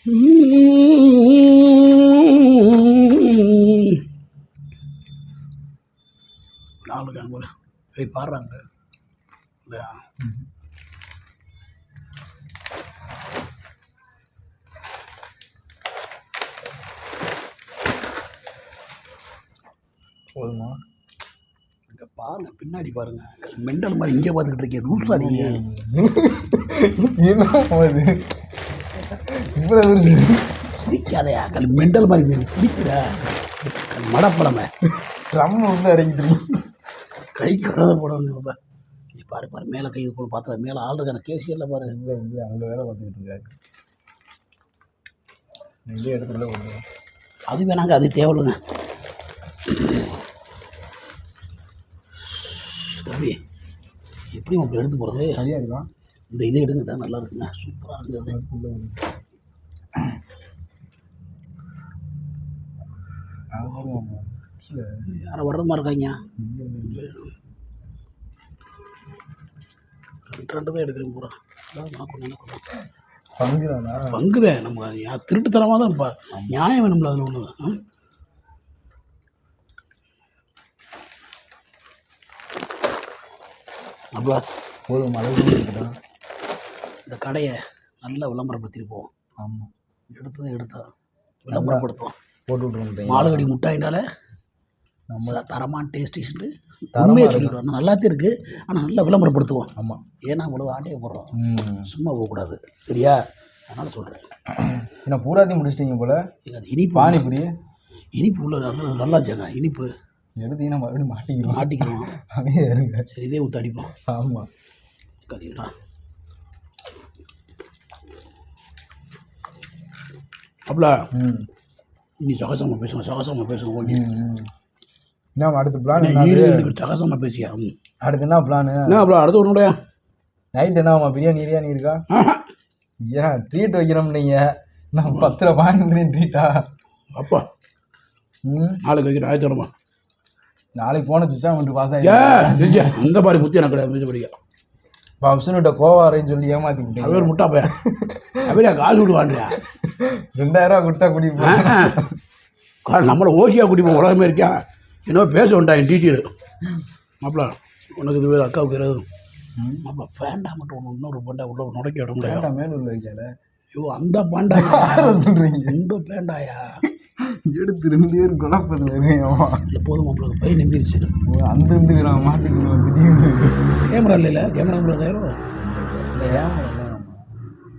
நாலு இருக்காங்க போல போய் பாடுறாங்க இல்லையா? போதுமா? இங்கே பாருங்க, பின்னாடி பாருங்க, மெண்டல் மாதிரி இங்கே பார்த்துக்கிட்டு இருக்கேன். ரூல்ஸாக நீங்கள் இவ்வளோ சிரிக்காதையா, மெண்டல் மாதிரி சிரிக்கிற மடப்படமை ட்ரம் வந்து அடைக்கிட்டு கை கடந்த போடணும். நீ பாரு பாரு, மேலே கை இது போட பார்த்துற, மேலே ஆள் இருக்கான கேசியரில் பாரு. இல்லை இல்லை, அங்கே வேலை பார்த்துக்கிட்டு இருக்காரு. இதே இடத்துல ஒன்று அது வேணாங்க, அது தேவையில்லைங்க. தம்பி எப்படி உங்களுக்கு எடுத்து போகிறது? சரியாக இருக்கான். இந்த இதை எடுங்க தான், நல்லா இருக்குங்க, சூப்பராக இருக்குது. யாரும் வர்றது மாதிரி இருக்காங்க. ரெண்டு தான் எடுக்கிறேன் பூரா. பங்குதான் நம்ம திருட்டுத்தனமாக தான் இப்போ நியாயம் வேணும்ல, அதில் ஒன்று தான். அப்போ போதும், மழை இந்த கடையை நல்லா விளம்பரப்படுத்திருப்போம். ஆமாம், எடுத்ததை எடுத்தா விளம்பரப்படுத்துவோம். போட்டு விட்டுருவோம். மாலுகடி முட்டாயினால தரமான டேஸ்டிஸ்ட்டு உண்மையை சொல்லிவிடுவோம். நல்லாத்தே இருக்குது, ஆனால் நல்லா விளம்பரப்படுத்துவோம். ஆமாம், ஏன்னா அவ்வளோ ஆட்டையை போடுறோம், சும்மா போகக்கூடாது. சரியா? அதனால் சொல்கிறேன். ஏன்னா பூராத்தையும் முடிச்சிட்டிங்க போல். அது இனிப்பு, பானிபுரி இனிப்பு உள்ள அதெல்லாம் நல்லா வச்சாங்க. இனிப்பு எடுத்தீங்கன்னா மறுபடியும் மாட்டிக்கிறோம். அப்படியே இருங்க. சரி, இதே ஊற்று அடிப்போம். ஆமாம், கரீங்களா? அப்பல நீ சகசமாக பேசுங்க, சகசமாக பேசுங்க. ஓகே, என்ன அடுத்த பிளான்? சகசமாக பேசியா? அடுத்து என்ன பிளானு? என்ன அவ்வளோ அடுத்து ஒன்றுடைய நைட் என்னம்மா பிரியாணி இருக்கா? ஏன் ட்ரீட் வைக்கிறோம் நீங்கள்? நான் 10 ரூபா வாங்கிட்டு ட்ரீட்டா? அப்பா நாளைக்கு வைக்கிறேன், ஞாயிற்றுக்கிழமை. நாளைக்கு போன சுச்சா மட்டும் பாஸ் ஆகி அந்த மாதிரி புத்தி எனக்கு கிடையாது. மிச்ச படிக்க பப்சன்கிட்ட கோவாரேன்னு சொல்லி ஏமாற்றி விட்டேன். அவர் முட்டா பையா, அப்படியா காசு விடுவான்றியா? 2000 ரூபா கொடுத்தா குடிப்போம். நம்மளை ஓசியாக குடிப்போம். உலகமே இருக்கா? என்னவோ பேச வேண்டாம் டீட்டெயில். மாப்பிள உனக்கு இது வேறு, அக்காவுக்கு ஏதாவது மாப்பிள பேண்டா மட்டும் ஒன்று, இன்னொரு பேண்டா உள்ள நுடைக்க இடம் முடியாது. மேலூர் வைக்காத. ஐயோ, அந்த பேண்டா சொல்கிறீங்க? இந்த பேண்டாயா எடுத்து 2 பேரும் குழப்பத்தில் இருக்கேன். இல்லை போதும் மாப்பிள, பை நம்பிடுச்சு. அந்த மாட்டிக்கணும். கேமரா இல்லைல்ல? கேமரா இல்லையா? இல்லை,